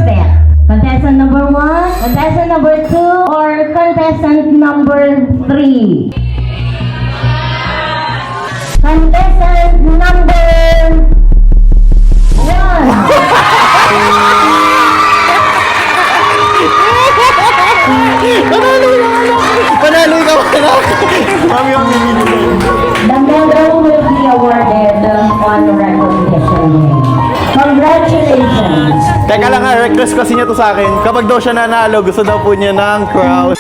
bet? Contestant number 1, contestant number 2, or contestant number 3? Contestant number 1. Panalo ka pala! Mami. The medal will be awarded on recognition day. Congratulations! Teka lang nga, request kasi niya to sa akin. Kapag daw siya nanalo, gusto daw po niya ng crown.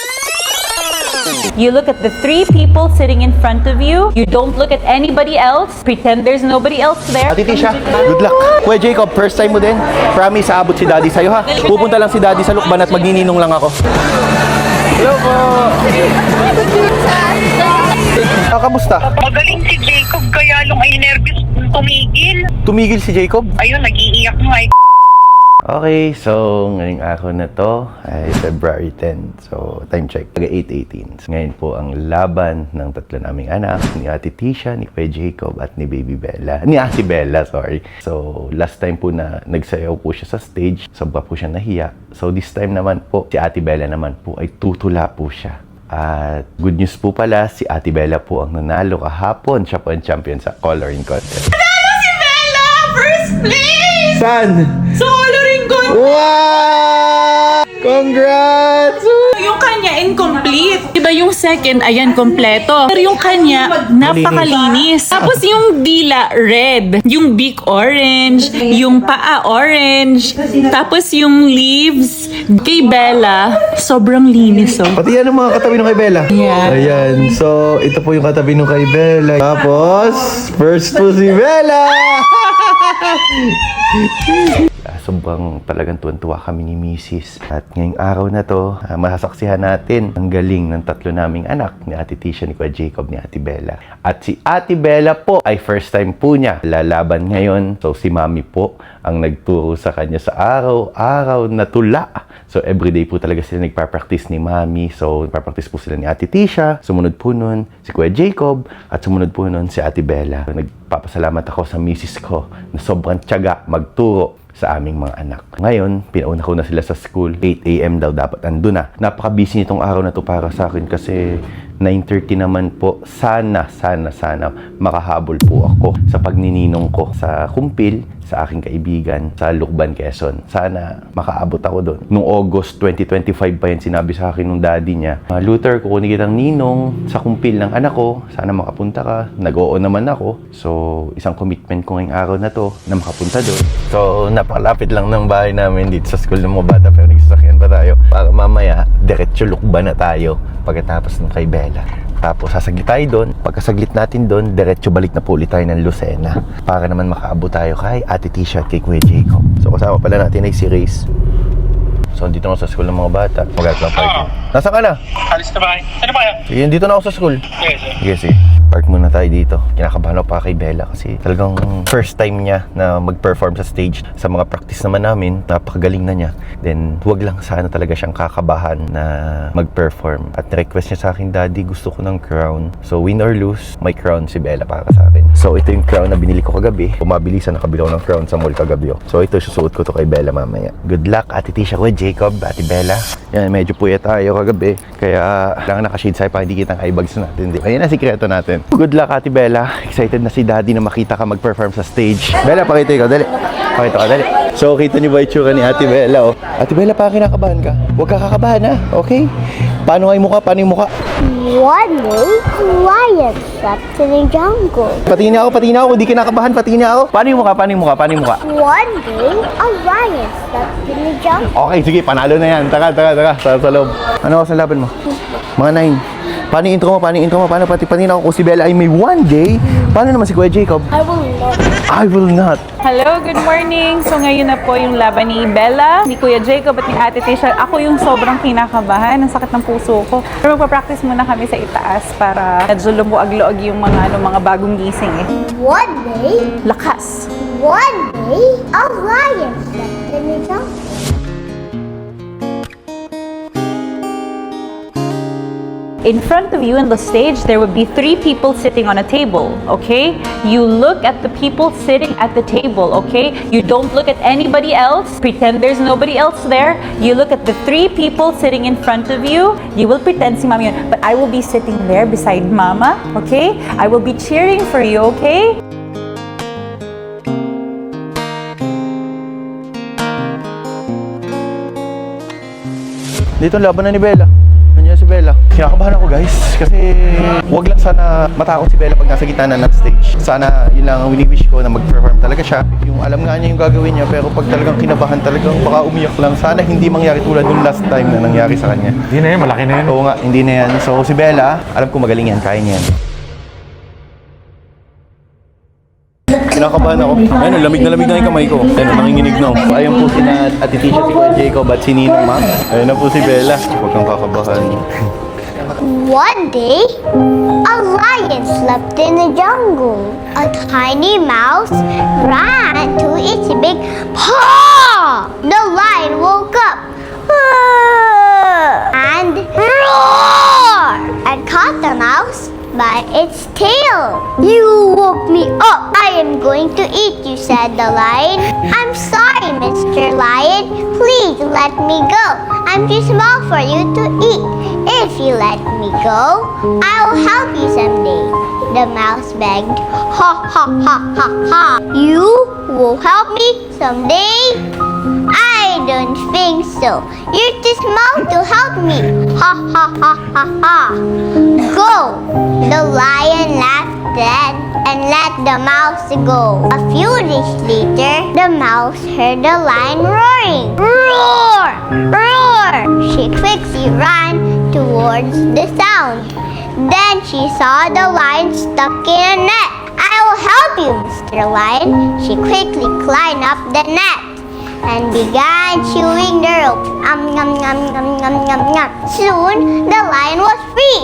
You look at the 3 people sitting in front of you. You don't look at anybody else. Pretend there's nobody else there. Ate Tisha, good luck. Kuya Jacob, first time mo din. Promise, aabot si Daddy sa'yo ha. Pupunta lang si Daddy sa Lukban at magnininong lang ako. Hello po! Kamusta? Magaling si Jacob, kaya lang ay nervous tumigil. Tumigil si Jacob? Ayun, nag-iiyak nga eh. Okay, so ngayong araw na to ay February 10. So time check, 8:18. So, ngayon po ang laban ng tatlo naming anak, ni Ate Tisha, ni Kuya Jacob at ni Baby Bella. Ni Ate Bella, sorry. So last time po na nagsayaw po siya sa stage, sobra po siya nahiya. So this time naman po, si Ate Bella naman po ay tutula po siya. At good news po pala, si Ate Bella po ang nanalo kahapon. Siya po ang champion sa coloring contest. Si Bella! First place! San? Sa coloring contest! Wow! Congrats! Yung kanya incomplete. Diba yung second, ayan, kompleto. Pero yung kanya, napakalinis. Tapos yung dila, red. Yung beak, orange. Yung paa, orange. Tapos yung leaves, kay Bella, sobrang linis, oh. Pati yan ang mga katabi nung kay Bella. Yeah. Ayan. So, ito po yung katabi nung kay Bella. Tapos, first po si Bella! Sobrang talagang tuwan-tuwa kami ni Mrs. At ngayong araw na to, masasaksihan natin ang galing ng tatlo naming anak, ni Ate Tisha, ni Kuya Jacob, ni Ate Bella. At si Ate Bella po ay first time po niya lalaban ngayon. So si Mami po ang nagturo sa kanya sa araw-araw na tula. So everyday po talaga sila nagpa-practice ni Mami. So nagpa-practice po sila ni Ate Tisha. Sumunod po nun si Kuya Jacob. At sumunod po nun si Ate Bella. Nagpapasalamat ako sa Mrs. ko na sobrang tiyaga magturo sa aming mga anak. Ngayon, pinauna ko na sila sa school. 8 a.m. daw dapat andun na. Napaka-busy nitong araw na to para sa akin kasi 9:30 naman po. Sana makahabol po ako sa pagnininong ko sa kumpil sa aking kaibigan sa Lukban, Quezon. Sana makaabot ako doon. Noong August 2025 pa yan sinabi sa akin nung daddy niya, Luther, kukunin kitang ninong sa kumpil ng anak ko. Sana makapunta ka. Nag-oo naman ako. So, isang commitment ko ngayong araw na to na makapunta doon. So, napakalapit lang ng bahay namin dito sa school ng mga bata pero nagsasakyan pa tayo para mamaya diretso Lukban na tayo pagkatapos ng kay Bella. Tapos sasaglit tayo doon. Pagkasaglit natin doon, diretso balik na po ulit tayo ng Lucena para naman makaabot tayo kay Ate Tisha at kay Kuya Jacob. So kasama pala natin ay si Race. So dito na ako sa school ng mga bata. Mag-at lang parking. Nasaan ka na? Alis na ba kayo? Ano ba yan? Sige, dito na ako sa school. Yes, sir. Sige, sige. Park muna tayo dito. Kinakabahan ako pa kay Bella kasi talagang first time niya na mag-perform sa stage. Sa mga practice naman namin, napakagaling na niya. Then, huwag lang sana talaga siyang kakabahan na mag-perform. At request niya sa akin, Daddy, gusto ko ng crown. So, win or lose, may crown si Bella para sa akin. So, ito yung crown na binili ko kagabi. Umabilisan nakabilaw ng crown sa mall kagabi. So, ito susuot ko to kay Bella mamaya. Good luck, Ate Tisha, Kuya Jacob, Ate Bella. Yan, medyo puya tayo kagabi. Kaya, lang naka-shade sa'yo pa hindi kitang eyebags natin. Ayan ang sikreto natin. Good luck, Ate Bella. Excited na si Daddy na makita ka mag-perform sa stage. Bella, pakita ikaw. Dali. Pakita ka, dali. So, kita niyo ba itsura ni Ate Bella, oh? Ate Bella, pa kinakabahan ka? Huwag ka kakabahan, ha? Okay? Paano nga yung mukha? Paano yung mukha? One day, lion slept in the jungle. Patingin ako. Hindi kinakabahan. Patingin ako. Paano yung mukha? Paano yung mukha? One day, a lion slept in the jungle. Okay, sige. Panalo na yan. Taka. Sa loob. Ano sa laban mo? Mga 9. Paano yung intro mo? Paano patingin ako kung si Bella ay may one day? Paano naman si Kuya Jacob? I will not. Hello, good morning. So ngayon na po yung laban ni Bella, ni Kuya Jacob at ni Ate Tisha. Ako yung sobrang kinakabahan. Ang sakit ng puso ko. Pero magpa-practice muna kami sa itaas para medyo lumuag-luag yung mga bagong gising eh. One day, Lakas! one day, a lion slept in the jungle. In front of you in the stage, there would be 3 people sitting on a table, okay? You look at the people sitting at the table, okay? You don't look at anybody else. Pretend there's nobody else there. You look at the 3 people sitting in front of you. You will pretend si Mama yun. But I will be sitting there beside Mama, okay? I will be cheering for you, okay? Dito laban na ni Bella. Nandiyan si Bella. Kinakabahan ako guys kasi wag lang sana matakot si Bella pag nasa gitna na ng stage. Sana yun lang ang wini-wish ko na mag-perform talaga siya. Yung alam nga niya yung gagawin niya pero pag talagang kinabahan talagang baka umiyak lang. Sana hindi mangyari tulad nung last time na nangyari sa kanya. Hindi na yan, malaki na yan. Oo nga, hindi na yan. So si Bella, alam ko magaling yan, kaya niya yan. Kinakabahan ako. Ayun, lamig na yung kamay ko. Ayun, nanginginig na ako. Ayun po sina Ate Tisha, si Kuya Jacob at si Ninong Ma. Ayun na po si Bella. Huwag kang kakabahan. One day, a lion slept in the jungle. A tiny mouse ran to its big paw. The lion woke up and roared and caught the mouse by its tail. You woke me up. I am going to eat you, said the lion. I'm sorry, Mr. Lion. Please let me go. I'm too small for you to eat. If you let me go, I will help you someday. The mouse begged. Ha ha ha ha ha. You will help me someday? I don't think so. You're too small to help me. Ha ha ha ha ha. Go. The lion laughed then and let the mouse go. A few days later, the mouse heard the lion roaring. Roar! Roar! She quickly ran towards the sound. Then she saw the lion stuck in a net. I will help you, Mr. Lion. She quickly climbed up the net and began chewing the rope. Nom, nom, nom, nom, nom, nom. Soon, the lion was free.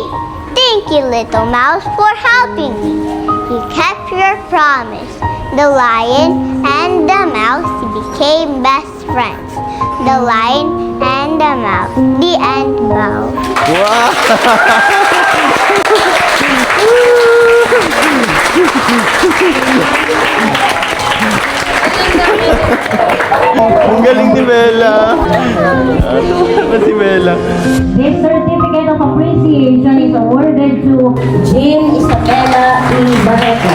Thank you, little mouse, for helping me. You kept your promise. The lion and the mouse became best friends. The lion and the mouse. The end, mouse. Wow! Ang galing ni Bella. Ano si Bella? This certificate of appreciation is awarded to Jean Isabella E. Barreto.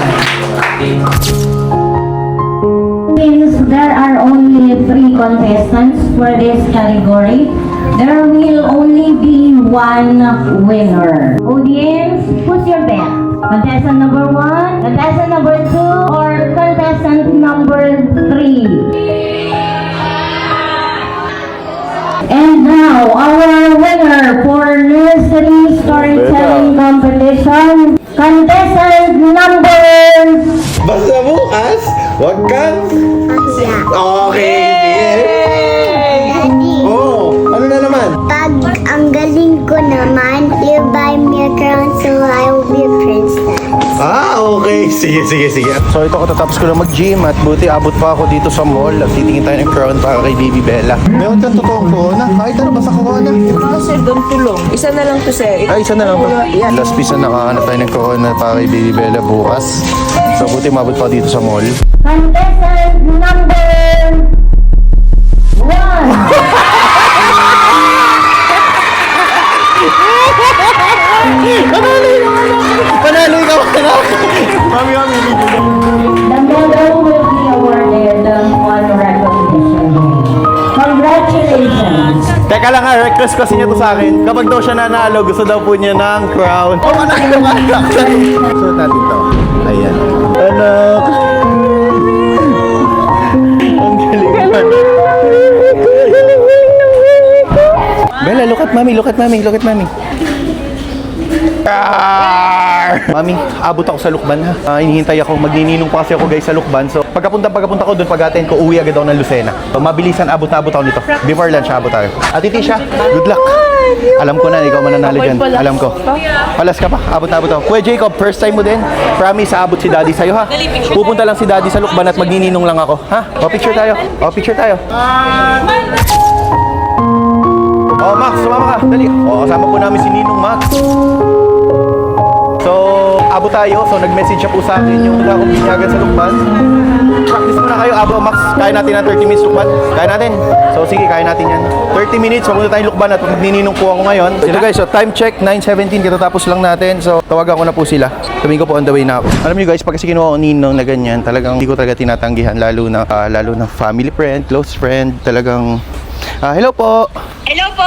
Since there are only 3 contestants for this category, there will only be 1 winner. Audience, who's your bet? Contestant number 1, contestant number 2, or contestant number 3? And now, our winner for nursery storytelling competition, contestant number... Basta bukas, wag kang... Okay, Daddy, ano na naman? pag ang galing ko naman, you buy me a crown so I will be a princess. Okay. Sige. So ito katatapos ko lang mag-gym at buti abot pa ako dito sa mall at titingin tayo ng crown para kay Baby Bella. Meron kang totoong corona? Kahit ano ba sa corona? Sir, doon tulong. Isa na lang to, sir. Ay, isa na lang po. Last piece na nakahanap tayo ng corona para kay Baby Bella bukas. So buti mabot pa dito sa mall. Contestant number 1. Panalo ikaw na! Mami. The medal will be awarded on recognition. Congratulations! Teka lang ha, request kasi niya to sa akin. Kapag daw siya nanalo, gusto daw po niya ng crown. Suot natin to. Ayan. Anak! Ang galing naman. Bella, look at mami. Mami, abot ako sa Lukban ha. Hinihintay ako, magnininong pa kasi ako guys sa Lukban. So pagkapunta ko doon, pag-attend ko, uwi agad ako ng Lucena. So mabilisan, abot ako nito. Before lunch, abot tayo. Ate Tisha, good luck. Alam ko na, ikaw mananalo dyan. Alam ko. Palas ka pa, abot ako. Kuya Jacob, first time mo din. Promise, abot si Daddy sa'yo ha. Pupunta lang si Daddy sa Lukban at magnininong lang ako. Ha? O, picture tayo. Oh, Max, sumama ka. Dali. Oh, kasama po namin si Ninong Max. So, abo tayo. So, nag-message siya po sa akin yung wala akong binyagan sa Lukban. Practice muna kayo, abo, Max. Kaya natin ng 30 minutes Lukban. Kaya natin. So, sige, kaya natin yan. 30 minutes, mapunta tayong Lukban at magnininong po ako ngayon. Ito guys, so time check, 9:17. Katatapos lang natin. So, tawagan ko na po sila. Sabihin ko po on the way na ako. Alam niyo guys, pag kasi kinuha ko Ninong na ganyan, talagang hindi ko talaga tinatanggihan. Lalo na family friend, close friend. Talagang, hello po. Hello po.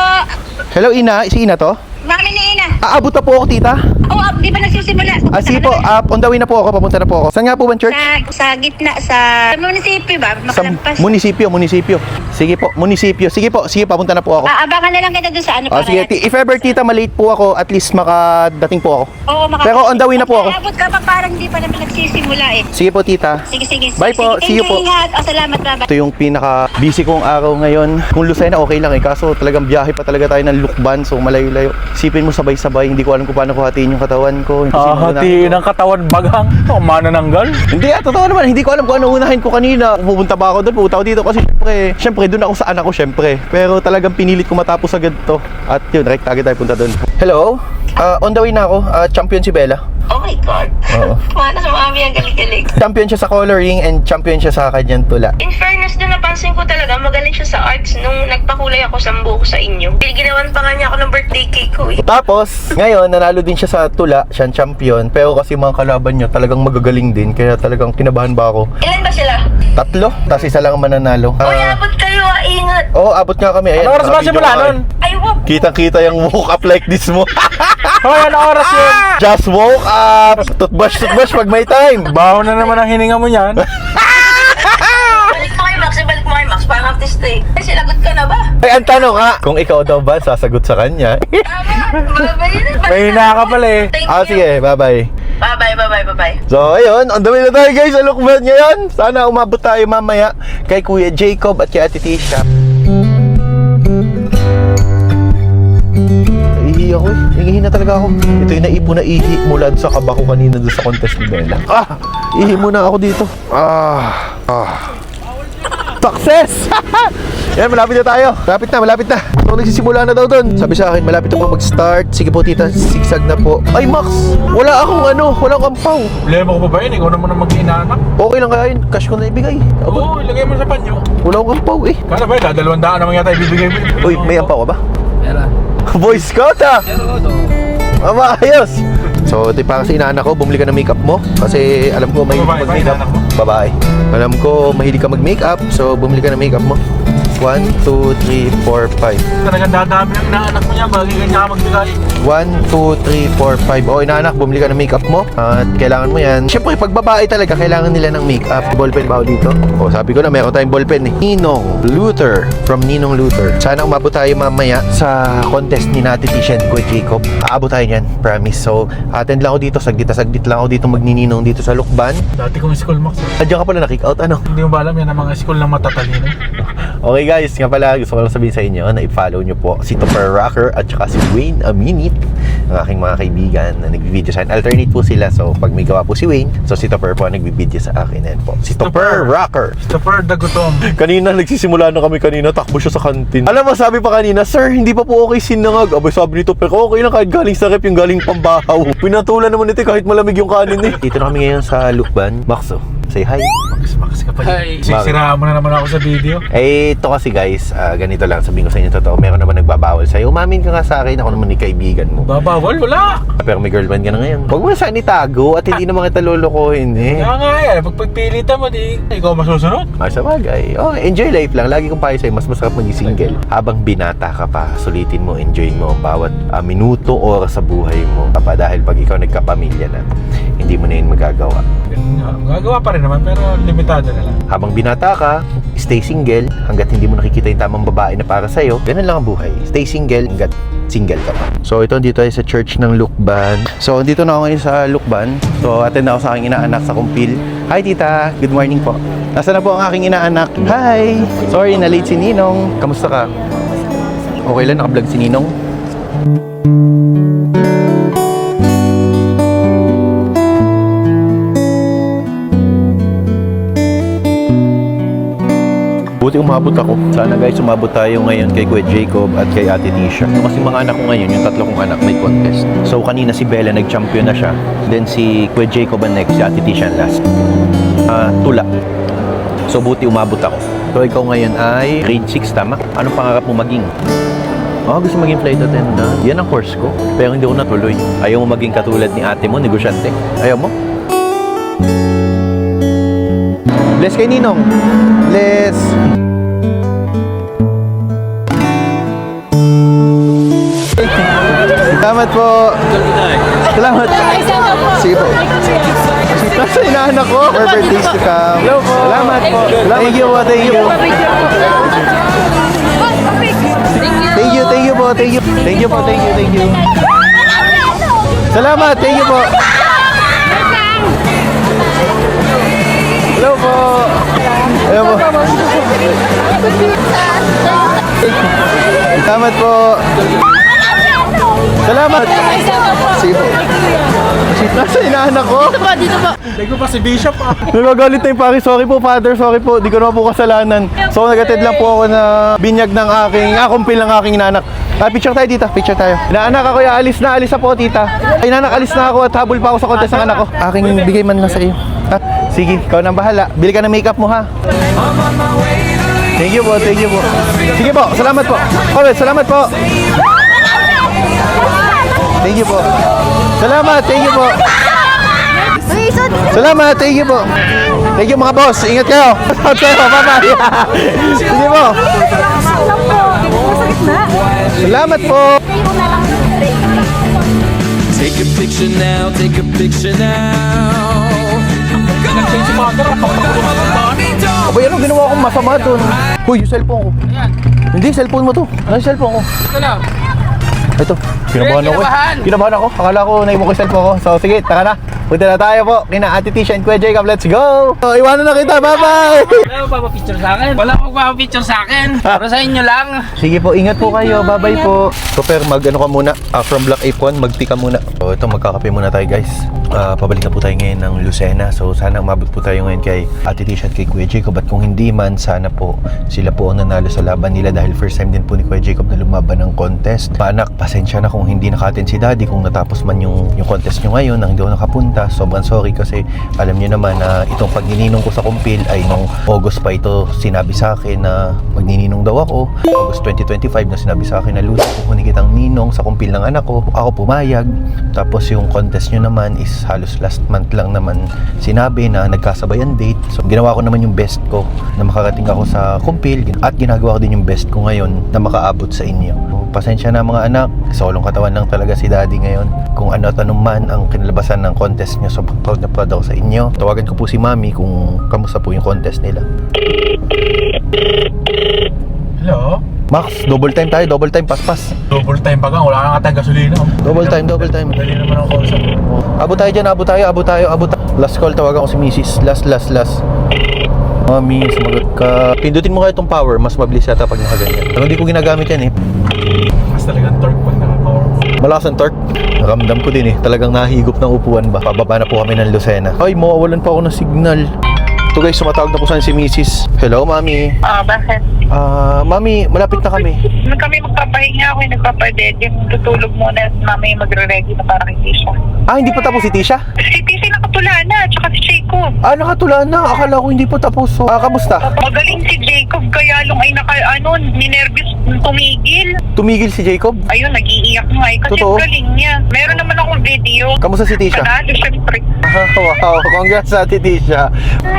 Hello, Ina. Si Ina to? Mami ni Ina. Aabot na po ako, tita. Oh, di ba nagsisimula? Sige po, on the way na po ako, papunta na po ako. Saan nga po ba ang church? Sa gitna, sa munisipyo ba? Sa Makalampas. munisipyo. Sige po, munisipyo. Sige, papunta na po ako. Aabangan na lang kita doon sa ano para Sige, if ever tita malate po ako, at least makadating po ako. Oo, Pero on the way na po ako. Abot ka pa, parang di pa naman nagsisimula eh. Sige po, tita. Sige. Bye po, see you po. Ingat. Oh, salamat, bye. Ito yung pinaka-busy kong araw ngayon. Kung Lucena, okay lang eh. Kaso talagang biyahe pa talaga tayo ng Lukban. So malayo-layo. Isipin mo sabay-sabay. Hindi ko alam kung paano ko hatiin yung katawan ko. Hatiin ang katawan bagang. O, manananggal. Hindi, totoo naman. Hindi ko alam kung ano unahin ko kanina. Pupunta ba ako doon? Pupunta ako dito kasi syempre doon ako sa anak ko syempre. Pero talagang pinilit ko matapos agad to. At yun, direct agad tayo punta doon. Hello? On the way na ako. Champion si Bella. Oh my God. Oo. Kumana sa mami ang galing-galing. Champion siya sa coloring and champion siya sa kanyang tula. In fairness doon, napansin ko talaga magaling siya sa arts nung nagpakulay ako sa buhok sa inyo. Ginawan pa nga niya ako ng birthday cake ko eh. Tapos, ngayon, nanalo din siya sa tula. Siya ang champion. Pero kasi mga kalaban niya talagang magagaling din. Kaya talagang kinabahan ba ako. Ilan ba sila? 3. Tapos isa lang ang mananalo. Uy, abot kayo ingat. Oo, abot nga kami. Ayan, Ano oras ba nakabidyo simula ka, nun? eh. Ay, wag. Kitang-kita yung woke up like this mo. Hoy, ano oras yun? Just woke up. Toothbrush pag may time. Baho na naman ang hininga mo yan. Balik mo kay Max. Parang artist eh. Ay, sinagot ka na ba? Ay, ang tanong nga, kung ikaw daw ba sasagot sa kanya? Tama. Mahina ka pala eh. Thank you. Sige, bye-bye. Bye-bye. So, ayun, on the way na tayo guys sa Lukban ngayon. Sana umabot tayo mamaya kay Kuya Jacob at kay Ate Tisha. Ihi ako eh. Ihi na talaga ako. Ito yung naipon na ihi mula sa kaba ko kanina doon sa contest ni Bella. Ihi muna ako dito. Success! Yan, malapit na tayo. Malapit na. So, nagsisimula na daw doon. Sabi sa akin, malapit na po mag-start. Sige po, tita, sigsag na po. Ay, Max! Wala walang ampaw. Problema ko pa ba yun? Ikaw naman ang mag-inaanak. Okay lang kaya yun. Cash ko na ibigay. Oo, ilagay mo sa panyo. Wala akong ampaw eh. Kala ba yun? 200 naman yata ibibigay mo. Uy, may ampaw ka ba? Meron. Boy Scout ah! Ayos! So, ito para sa inaanak ko, bumili ka ng makeup mo. Kasi alam ko mahilig ka Babae ba, mag-makeup. inaanak mo? Babae. Alam ko mahilig ka mag-makeup. So, bumili ka ng makeup mo. 1, 2, 3, 4, 5. Talagang dadami ang inaanak mo niya. Bagay ka niya magbigay. 1, 2, 3, 4, 5. O, inaanak, bumili ka ng makeup mo. At kailangan mo yan. Siyempre, pag babae talaga, kailangan nila ng makeup. Ballpen ba ako dito? O, sabi ko na, meron tayong ballpen eh. Ninong Luther. From Ninong Luther. Sana umabot tayo mamaya sa contest ni Nati Tisha and Kuya Jacob. Aabot tayo niyan, promise. So, attend lang ako dito. Saglit lang ako dito magnininong dito sa Lukban. Dati kong school max. Andiyan ka pala na-kick out, ano? Hindi mo ba alam yan ang mga school na matatalino? Okay guys, nga pala gusto ko lang sabihin sa inyo na i-follow nyo po si Topper Rocker at saka si Wayne Aminit, ang aking mga kaibigan na nag-video sa akin. Alternate po sila, so pag may gawa po si Wayne, so si Topper po ang nag-video sa akin. Yan po, si Topper Rocker. Stopper the gutom. Kanina, nagsisimula na kami kanina, takbo siya sa kantin. Alam mo, sabi pa kanina, sir, hindi pa po okay sinangag. Abay, sabi ni Topper, okay lang kahit galing sa rep, yung galing pambahaw. Pinatulan naman ito kahit malamig yung kanin eh. Dito na kami ngayon sa Lukban. Maxo, say hi. Max ka pa yun. Sisiraan mo na naman ako sa video. Eh, ito kasi guys, ganito lang, sabihin ko sa inyo totoo, meron naman nagbabawal sa'yo. Umamin ka nga sa akin, ako naman ni kaibigan mo. Babawal? Wala. Pero may girlfriend ka na ngayon. Huwag mo na saan itago at hindi naman kita lolokohin eh. Kaya nga eh, pag pagpilitan mo, di ikaw masusunod. Sa bagay. Oh, enjoy life lang. Lagi kong payo sa'yo, mas masarap maging single. Habang binata ka pa, sulitin mo, enjoy mo ang bawat minuto, oras sa buhay mo. Dahil pag ikaw nagkapamilya na, hindi mo na yun magagawa. Gagawa pa rin naman, pero limitado na lang. Habang binata ka, stay single hanggat hindi mo nakikita yung tamang babae na para sa'yo. Ganun lang ang buhay. Stay single hanggat single ka pa. So ito, dito tayo sa church ng Lukban. So dito na ako ngayon sa Lukban. So attend ako sa aking inaanak sa Kumpil. Hi tita, good morning po. Nasaan na po ang aking inaanak? Hi! Sorry, na-late si Ninong. Kamusta ka? Okay lang, naka-vlog si Ninong? Buti Buti umabot ako. Sana guys, umabot tayo ngayon kay Kuya Jacob at kay Ate Tisha. Yung kasi mga anak ko ngayon, yung tatlo kong anak, may contest. So kanina si Bella nag-champion na siya. Then si Kuya Jacob ang next, si Ate Tisha ang last. Tula. So buti umabot ako. So ikaw ngayon ay grade 6, tama? Anong pangarap mo maging? Gusto maging flight attendant. Yan ang course ko. Pero hindi ko natuloy. Ayaw mo maging katulad ni ate mo, negosyante. Ayaw mo? Bless kay Ninong. Bless. Salamat po. Salamat. Sige po. Nasa inaanak ko. For birthdays to come. Salamat po. Thank you po. Thank you. Thank you po. Thank you. Thank you po. Thank you. Salamat. Thank you po. Hello po. Hello po. Salamat po. Salamat. Sige po. Nasa inaanak ko. Dito po. Hindi ko pa si Bishop Nagagalit na yung pare. Sorry po, Father. Sorry po. Di ko naman po kasalanan. So, nagatid lang po ako na binyag ng kumpil ng aking inanak. Picture tayo dito. Picture tayo. Inaanak ako. Alis na po, tita. Ay, inanak, alis na ako at habol pa ako sa contest ng anak ko. Aking bigay man lang sa iyo. Ha? Sige, ikaw nang bahala. Bili ka ng makeup mo, ha? Thank you po. Thank you po. Sige po. Salamat po. Alright, salamat po. Thank you po. Salamat. Thank you po. Salamat. Thank you po. Thank you mga boss. Ingat kayo. Bye-bye. Sige po. Salamat po. Take a picture now, take a picture now. Abay, anong ginawa kong masama doon? Uy, yung cellphone ko. Hindi, cellphone mo to. Ano yung cellphone ko? Ito, kinabahan ako. Akala ko naiwan ko yung cellphone ko. So sige, tara na. Punta na tayo po. Kina Ate Tisha and Kuya Jacob. Let's go! So, iwanan na kita. Bye-bye! Wala mo papapicture sa akin? Wala akong papapicture sa akin. Para sa inyo lang. Sige po, ingat po kayo. Bye-bye po. Super, mag-ano ka muna. From Black Ape 1, mag-tea ka muna. So, ito, magkakape muna tayo, guys. Pabalik na po tayo ngayon ng Lucena. So, sana umabot po tayo ngayon kay Ate Tisha at kay Kuya Jacob. At kung hindi man, sana po sila po ang nanalo sa laban nila dahil first time din po ni Kuya Jacob na lumaban ng contest. Paanak, pasensya na kung hindi naka-attend si Daddy. Kung natapos man yung contest nyo ngayon, nang hindi ako nakapunta. Sobrang sorry kasi alam niyo naman na itong pagnininong ko sa kumpil ay nung August pa ito sinabi sa akin na magnininong daw ako. August 2025 na sinabi sa akin na Lucy, kukunin kitang ninong sa kumpil ng anak ko. Ako pumayag. Tapos yung contest nyo naman is halos last month lang naman sinabi na nagkasabay ang date. So ginawa ko naman yung best ko na makarating ako sa kumpil at ginagawa ko din yung best ko ngayon na makaabot sa inyo. Pasensya na mga anak, solong katawan lang talaga si Daddy ngayon. Kung ano at anong man ang kinalabasan ng contest nyo, sobrang proud na proud ako sa inyo. Tawagan ko po si Mami kung kamusta po yung contest nila. Hello? Max, double time tayo, double time, paspas. Double time pa gang, wala kang katay gasolina. Double time. Madali naman ang kausap. Abot tayo dyan, abot tayo. Last call, tawagan ko si Mrs. Last. Mami, sumagot ka. Pindutin mo kaya itong power, mas mabilis yata pag nakaganyan. Pero hindi ko ginagamit yan eh. Mas talagang torque pag naka-power. Malakas ang torque. Naramdam ko din eh. Talagang nahigop ng upuan ba. Pababa na po kami ng Lucena. Ay, mawawalan pa ako ng signal. Ito guys, sumatawag na po saan si Mrs. Hello, Mami. Bakit? Mami, malapit na kami. Kami magpapahinga ako, nagpapadede. Tutulog muna at mamaya magre-ready na para kay Tisha. Hindi pa tapos si Tisha? Si Tisha nakatula na, tsaka si Jacob. Nakatula na. Akala ko hindi pa tapos. So, kamusta? Magaling si Jacob, kaya lang ay ninervous, tumigil. Tumigil si Jacob? Ayun, nag-iiyak nga eh, kasi Totoo? galing niya. Meron naman akong video. Kamusta si Tisha? Panalo, syempre. Wow, congrats sa Ate Tisha.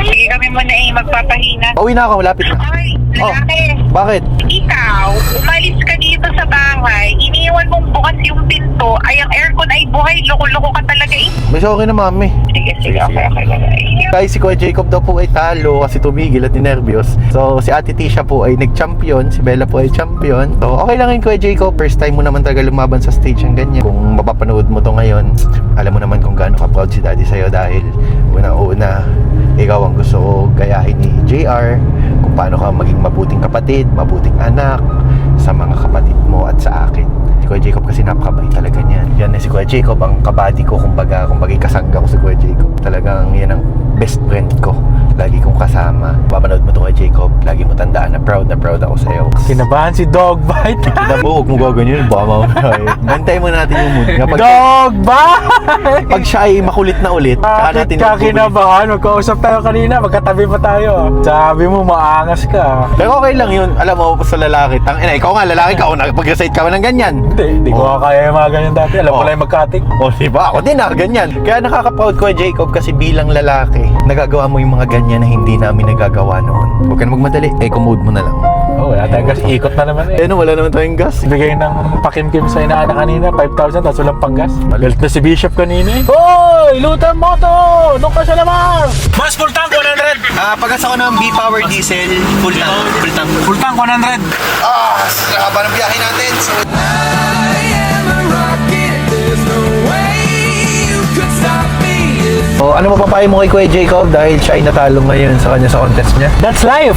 Sige kami muna magpapahina. Pauwi na ako, malapit na. Ay, lalaki. Bakit? Ikaw, umalis ka dito sa bahay, iniwan mong bukas yung pinto, ay ang aircon ay buhay, loko-loko ka talaga eh. Mas okay na, Mami. Sige, okay. Guys, si Kuya Jacob daw po ay talo kasi tumigil at ninervyos. So, si Ate Tisha po ay nag-champion, si Bella po ay champion. So, okay lang yun, Kuya Jacob. First time mo naman talaga lumaban sa stage ng ganyan. Kung mapapanood mo to ngayon, alam mo naman kung gaano ka-proud si Daddy sa'yo dahil una-una, ikaw ang gusto ko gayahin ni JR, kung paano ka maging mabuting kapatid, mabuting anak sa mga kapatid mo at sa akin. Si Kuya Jacob kasi napakabait talaga niyan. Yan na si Kuya Jacob, ang kabady ko, kumbaga kasangga ko si Kuya Jacob. Talagang yan ang best friend ko lagi kong kasama. Papanood mo to kay Jacob, lagi mo tandaan na proud ako sa'yo. Kinabahan si Dog Bite. Huwag mo gagawin yun, baka mamaya. Bantayin mo natin yung mood niya. Dog Bite! Pag siya ay makulit na ulit, saka Bakit natin ka kinabahan? Magkausap tayo kanina, magkatabi pa tayo. Sabi mo, maangas ka. Pero okay lang yun. Alam mo, sa lalaki. Ikaw nga, lalaki ka. Pag-recite ka ng ganyan. Hindi ko kaya yung mga ganyan dati. Alam ko lang yung magkatik. O, diba? Ako din ganyan. Kaya nakaka-proud ko, Jacob, kasi bilang lalaki, nagagawa mo yung mga ganyan na hindi namin nagagawa noon. Huwag ka na magmadali. Eco-mode mo na lang. Wala tayong gas. Ikot na naman eh. Wala naman tayong gas. Bigay ng pakimkim sa inaanak kanina, 5,000, tapos walang panggas. Galit na si Bishop kanina eh. Hoy! Lutan mo to! Doon ka sa lamang! Mas full tank, 100! Pagkas ako ng B-Power Diesel, full tank. Full tank, 100! Haba ng biyahe natin. So, I am a rocket, there's no way you could stop me. ano mapapayo mo kay Kuya Jacob dahil siya ay natalo ngayon sa kanya sa contest niya? That's life.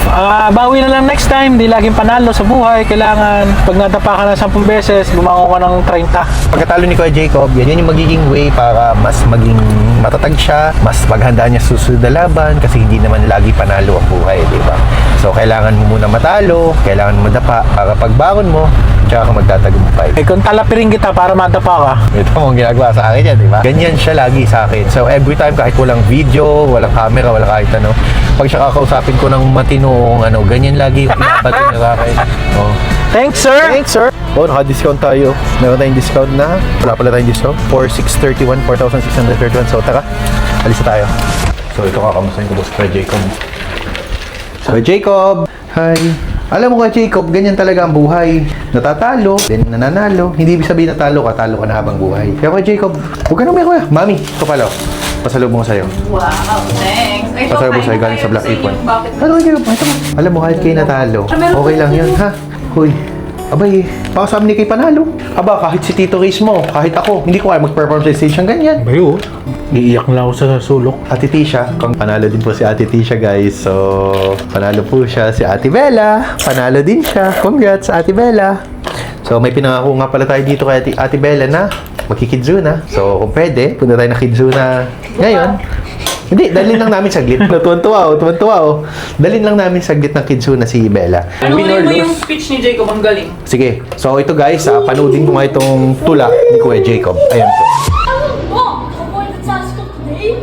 Bawi na lang next time. Di laging panalo sa buhay. Kailangan, pag nadapa ka ng 10 beses, bumangon ka ng 30. Pagkatalo ni Kuya Jacob, yan yung magiging way para mas maging matatag siya, mas maghanda niya susunod na laban kasi hindi naman lagi panalo ang buhay, di ba? So, kailangan mo muna matalo, kailangan mo madapa para pagbangon mo, tsaka ka magtatagumpay. Eh kung talapirin kita para madapa ka. Ito ang ginagawa sa akin yan, di ba? Ganyan siya lagi sa akin. So, every time, kahit walang video, walang camera, wala kahit ano, pag siya kakausapin ko ng matinong ganyan lagi yung pinabatin niya sa akin. Oh. Thanks, sir! Thanks, sir! Oh, naka-discount tayo. Meron tayong discount na. Wala pala tayong discount. 4,631, 4,631. So, tara. Alis na tayo. So, ito kakamustahin ko boss Kuya Jacob. So, Jacob! Hi! Alam mo Kuya Jacob, ganyan talaga ang buhay. Natatalo, then nananalo. Hindi ibig sabihin natalo ka, talo ka na habang buhay. Kaya Kuya Jacob, huwag ka na may kuya. Mami, ito pala. Pasalubong ko sa'yo. Wow, thanks. Ay, Pasalubong sa'yo galing sa Black Apron. Ano Kuya Jacob? Ito mo. Alam mo, kahit kayo natalo, okay lang yun, ha? Hoy, abay, baka sabi ni kay panalo. Aba, kahit si Tito Reis mo, kahit ako, hindi ko kaya mag-perform sa station ganyan. Bayo, iiyak na ako sa sulok. Ate Tisha, panalo din po si Ate Tisha guys. So, panalo po siya si Ate Bella. Panalo din siya. Congrats Ate Bella. So, may pinangako nga pala tayo dito kay Ate Bella na magki-kidzuna. So, kung pwede, punta tayo na kidzuna ngayon. Hindi, dalhin lang namin saglit. Tuwan-tuwa oh. Dalhin lang namin saglit ng kidzuna si Bella. Ano Win or mo lose. yung speech ni Jacob? Ang galing. Sige. So, ito guys, panoodin ko nga itong tula ni Kuya Jacob. Ayan po. I will walk avoid the task of today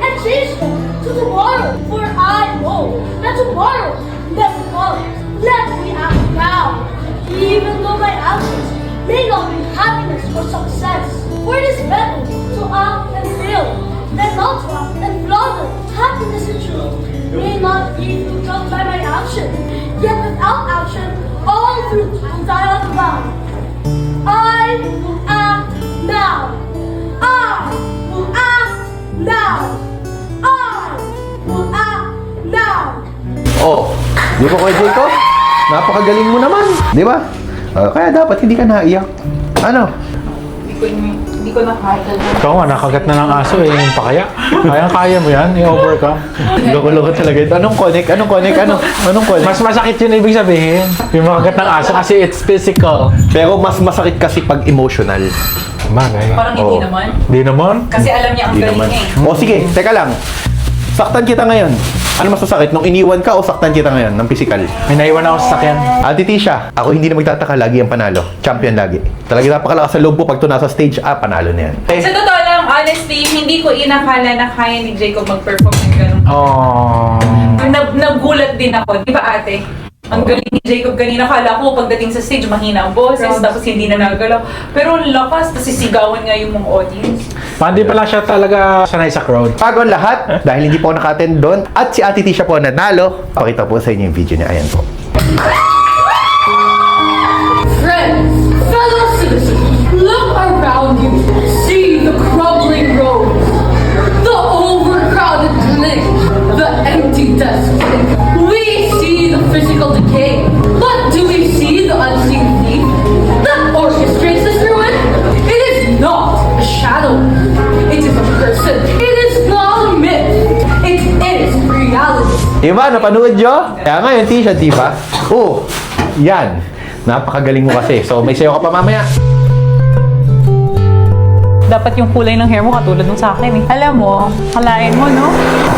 and change them to tomorrow. For I know that tomorrow never comes. Let me act now, even though my actions may not be happiness or success. For it is better to act and fail than not to act and flounder. Happiness and truth may not be judged by my action, yet without action, all fruit will die on the ground. I will act now. I will act now. I will act now. Oh, di ba Kuya Jacob? Napakagaling mo naman, di ba? Kaya dapat hindi ka naiyak. Ano? Hindi ko nakaya. Ikaw nga, nakagat na ng aso eh, yung pakaya. Kaya mo yan, i-overcome. Loko-loko talaga ito. Anong connect? Anong connect? Mas masakit yun ibig sabihin. Yung makagat ng aso kasi it's physical. Pero mas masakit kasi pag emotional. Bagay. Parang hindi naman. Di naman? Kasi alam niya ang Hindi galing naman. eh. O sige, teka lang. Saktan kita ngayon. Ano mas masakit? Nung iniwan ka o saktan kita ngayon ng physical? May naiwan ako sa sakyan. Ate Tisha, ako hindi na magtataka, lagi ang panalo. Champion lagi. Talaga napakalakas sa loob po pag ito nasa stage, panalo na yan. Sa totoo lang, honestly, hindi ko inakala na kaya ni Jacob mag-perform ng ganun. Oh. Nagulat din ako, di ba ate? Ang galing ni Jacob kanina. Kala ko pagdating sa stage, mahina ang boses, tapos hindi na nagalaw. Pero ang lakas, tapos sisigawan nga yung mga audience. Hindi pala siya talaga sanay sa crowd. Bago ang lahat, dahil hindi po ako naka-attend doon, at si Ate Tisha po nanalo, pakita po sa inyo yung video niya. Ayan po. Friends, fellow citizens, look around you. See the crumbling roads, the overcrowded clinic, the empty desks. We see the physical decay, but do we see the unseen thief that orchestrates this ruin? It is not a shadow. It is a person. It is not a myth. It is reality. Diba? Napanood nyo? Kaya nga yung Tisha, diba? Oo. Yan. Napakagaling mo kasi. So, may sayo ka pa mamaya. Dapat yung kulay ng hair mo katulad nung sa akin eh. Alam mo, kalain mo, no?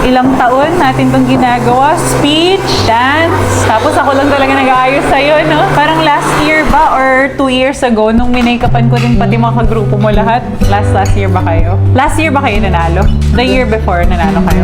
Ilang taon natin itong ginagawa. Speech, dance. Tapos ako lang talaga nag-aayos sa'yo, no? Parang last year ba or 2 years ago nung minake-upan ko din pati mga kagrupo mo lahat. Last year ba kayo? Last year ba kayo nanalo? The year before nanalo kayo?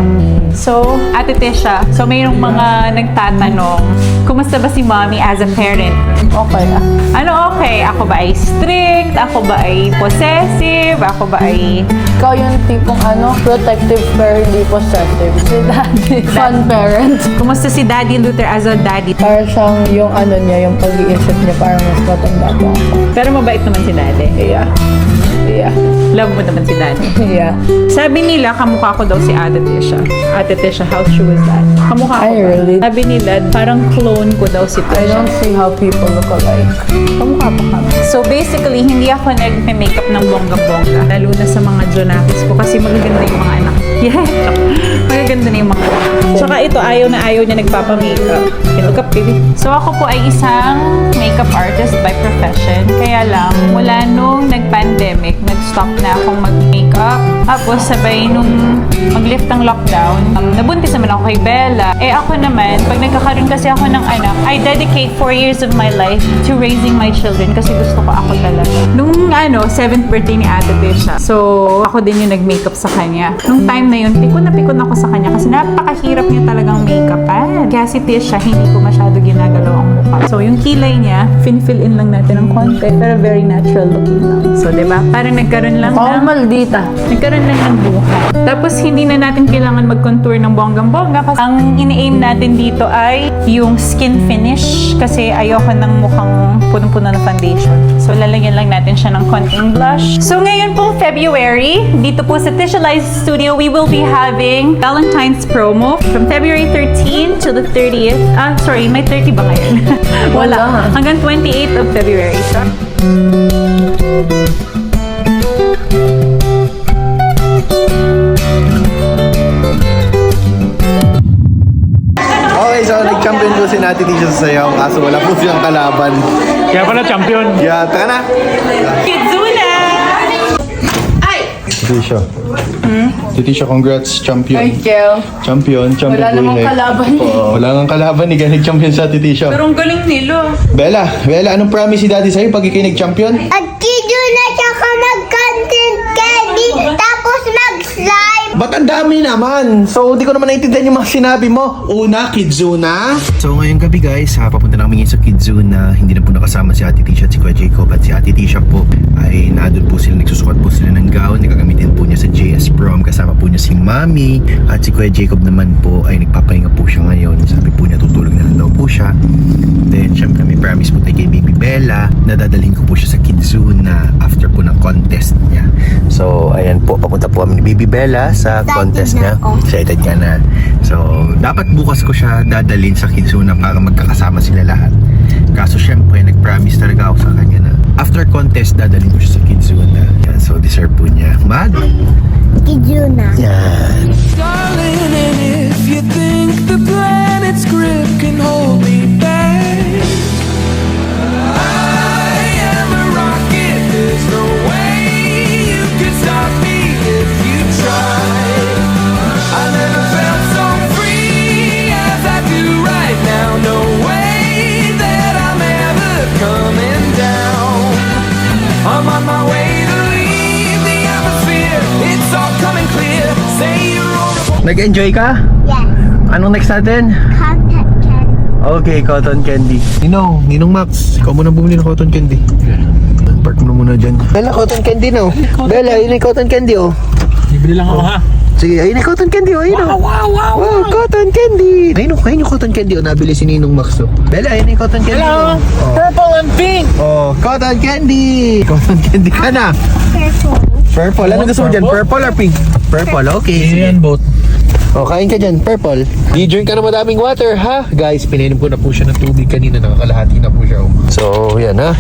So, Ate Tisha, so mayroong mga nagtatanong, kumusta ba si mommy as a parent? Okay ah. Ano okay? Ako ba ay strict? Ako ba ay possessive? Ako ba ay... Ikaw yung tipong protective pero hindi possessive. Si daddy, fun parent. Kumusta si Daddy Luther as a daddy? Parang siyang yung yung pag-iisip niya parang mas matanda pa ako. Pero mabait naman si Daddy. Yeah. Love mo naman si Daddy. Yeah. Sabi nila, kamukha ko daw si Ate Tisha. Ate Tisha, how true is that? Kamukha ko I ba? really- Sabi nila, parang clone ko daw si I Tisha. don't see how people look alike. Kamukha pa kami. So basically, hindi ako nag-makeup ng bongga-bongga. Lalo na sa mga Jonakis ko kasi magaganda yung mga anak. Yeah. Magaganda na yung mga anak. Tsaka ito, ayaw niya nagpapamakeup. Look up, baby. So ako po ay isang makeup artist by profession. Kaya lang, mula nung nag-pandemic, nag-stop na akong mag-makeup. Tapos sabay nung mag-lift ang lockdown, nabuntis naman ako kay Bella. Eh ako naman, pag nagkakaroon kasi ako ng anak, I dedicate 4 years of my life to raising my children kasi gusto ko ako talaga. Nung 7th birthday ni Ate Tisha, so ako din yung nag-makeup sa kanya. Nung time na yun, pikon na pikon ako sa kanya kasi napakahirap niya talagang make-upan. Kaya si Tisha, hindi ko masyado ginagalaw ang mukha. So yung kilay niya, fill in lang natin ng konti, pero very natural looking lang. So diba? Parang nagkaroon lang ng... Maldita. Nagkaroon lang ng buhay. Tapos hindi na natin kailangan mag-contour ng bonggang-bongga kasi ang ini-aim natin dito ay yung skin finish kasi ayoko ng mukhang punong-puno na foundation. So lalagyan lang natin siya ng konting blush. So ngayon pong February, dito po sa Tisha Live Studio, we will be having Valentine's promo from February 13 to the 30th. Sorry, may 30 ba ngayon? Wala. Hanggang 28th of February siya. Okay, so nag-champion po si Ate Tisha sa sayaw kaso wala po siyang kalaban. Kaya pala champion. Yeah, tara na! Kizuna! Tisha. Tisha, congrats, champion. Ay, Kel. Champion Wala namang buhay. kalaban eh. Wala nang kalaban ni nag-champion sa Ate Tisha. Pero ang galing nila. Bella, anong promise si Daddy sa'yo pag ikay nag-champion? At kidyo na siya ka mag-content candy, tapos mag-slime. Ba't ang dami naman? So, di ko naman naintindihan yung mga sinabi mo. Una, Kidzuna. So, ngayong gabi guys, papunta na kami ngayon sa Kidzuna. Hindi na po nakasama si Ate Tisha at si Kuya Jacob. At si Ate Tisha po ay nadoon po sila, nagsusukat po sila ng gown. Nagagamitin po niya sa JS Prom. Kasama po niya si Mami. At si Kuya Jacob naman po ay nagpapahinga po siya ngayon. Sabi po niya tutulog na lang daw po siya. Then, syempre may promise po tayo kay Baby Bella na dadalhin ko po siya sa Kidzuna after po ng contest niya. So, ayan po, papunta po kami ni Baby Bella sa contest niya. Excited ka na. So, dapat bukas ko siya dadalhin sa Kidzuna para magkakasama sila lahat. Kaso syempre, nag-promise talaga ako sa kanya na after contest, dadalhin ko siya sa Kidzuna. Yan, so deserve po niya. Kidyo na. Yan. Darling, and if you think the planet's grip can hold me back, I am a rocket. There's no way you can stop me if you try. I never felt so free as I do right now. No way that I'm ever coming down. I'm on my way to leave the atmosphere. It's all coming clear. Say you're on. Nag-enjoy ka? Yes. Anong next natin? Content candy. Okay, cotton candy. Ninong Max, ikaw muna bumili ng cotton candy. Park mo muna dyan. Bella, cotton candy no? Bella, yun yung cotton candy oh. Bibili lang ako ha. Sige, ayun yung cotton candy oh, ayun oh. Wow, cotton candy. Ayun yung cotton candy oh, nabili si Ninong Max oh. Bella, ayun yung cotton candy Hello! oh. Purple and pink! Oh, cotton candy. Cotton candy ka na. Purple. Ano gusto mo dyan? Purple or pink? Purple, okay. Yan, both. O, kain ka dyan, purple. I-drink ka na madaming water, ha? Guys, pinainom ko na po siya ng tubig kanina. Nakakalahati na po siya, oh. So, yan, ha?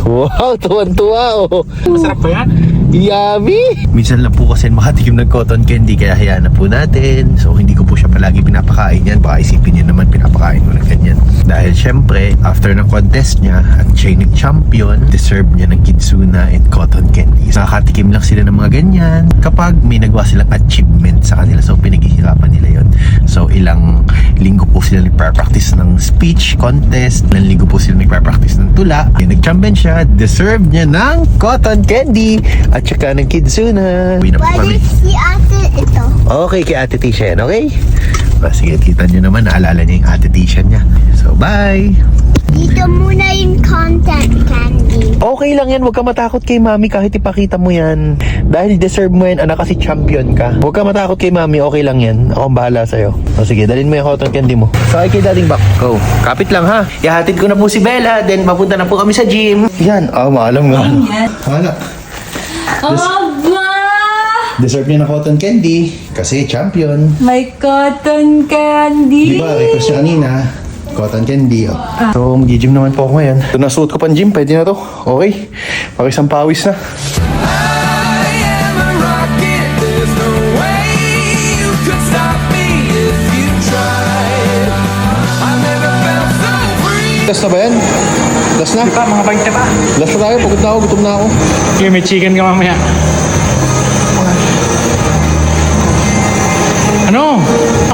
Wow, tuwan-tuwa, oh. Masarap ba yan? Yummy! Minsan lang po kasi makatikim ng cotton candy kaya hayaan na po natin. So hindi ko po siya palagi pinapakain yan. Baka isipin niya naman pinapakain ko ng ganyan. Dahil syempre, after ng contest niya at siya yung nag-champion, deserve niya ng Kidzuna and cotton candy. Nakakatikim lang sila ng mga ganyan kapag may nagawa silang achievement sa kanila. So pinaghihirapan nila yon. So ilang linggo po sila nagpa-practice ng speech contest. Ilang linggo po sila nagpa-practice ng tula. Yung nag-champion siya, deserve niya ng cotton candy at saka ng Kidzuna. Uwi na po kami. Si ate ito. Okay, kay Ate Tisha yan, okay? Sige, kita nyo naman, naalala niya yung Ate Tisha niya. So, bye! Dito muna yung content candy. Okay lang yan, huwag ka matakot kay Mami kahit ipakita mo yan. Dahil deserve mo yan, anak, kasi champion ka. Huwag ka matakot kay Mami, okay lang yan. Ako ang bahala sa'yo. O sige, dalhin mo yung cotton candy mo. Sakay kay Dading back. Go. Kapit lang ha. Ihatid ko na po si Bella, then papunta na po kami sa gym. Yan, maalam nga. Hala. Deserve niya ng cotton candy kasi champion. May cotton candy. Di ba, request niya kanina, cotton candy. Oh. So, mag-gym naman po ako ngayon. Ito na suot ko pang gym, pwede na to. Okay, pakisang pawis na. I am a rocket, there's no way you could stop me if you tried. I never felt so free. Last na ba yan? Last na? Di ba, mga 20 pa. Last na tayo, pagod na ako, gutom na ako. Okay, may chicken ka mamaya. Ano?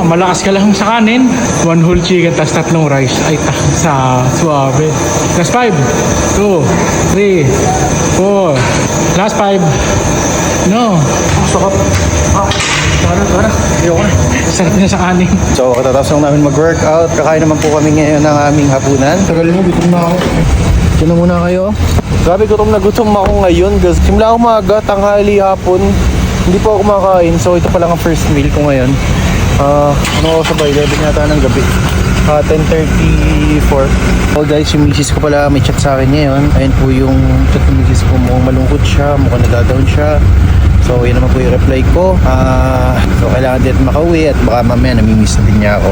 Malakas ka lang sa kanin. 1 whole chicken, tas 3 rice. Ay, sa suabe. Last 5. 2, 3, 4. Last 5. No. Sakap. Tara. Ayoko na. Sarap niya sa kanin. So, katatapos lang namin mag-workout. Kakain naman po kami ngayon ng aming hapunan. Tagal mo, gutom na ako. Diyan na muna kayo. Grabe, gutom ako ngayon. Simula umaga, tanghali, hapon. Hindi po ako kumakain. So, ito pa lang ang first meal ko ngayon. Ano ako sabay? 11 yata ng gabi. 10:34. So guys, yung misis ko pala may chat sa akin ngayon. Ayun po yung chat ng misis ko. Mukhang malungkot siya. Mukhang nagda-down siya. So, yun naman po yung reply ko. So, kailangan din makauwi at baka mamaya namimiss na din niya ako.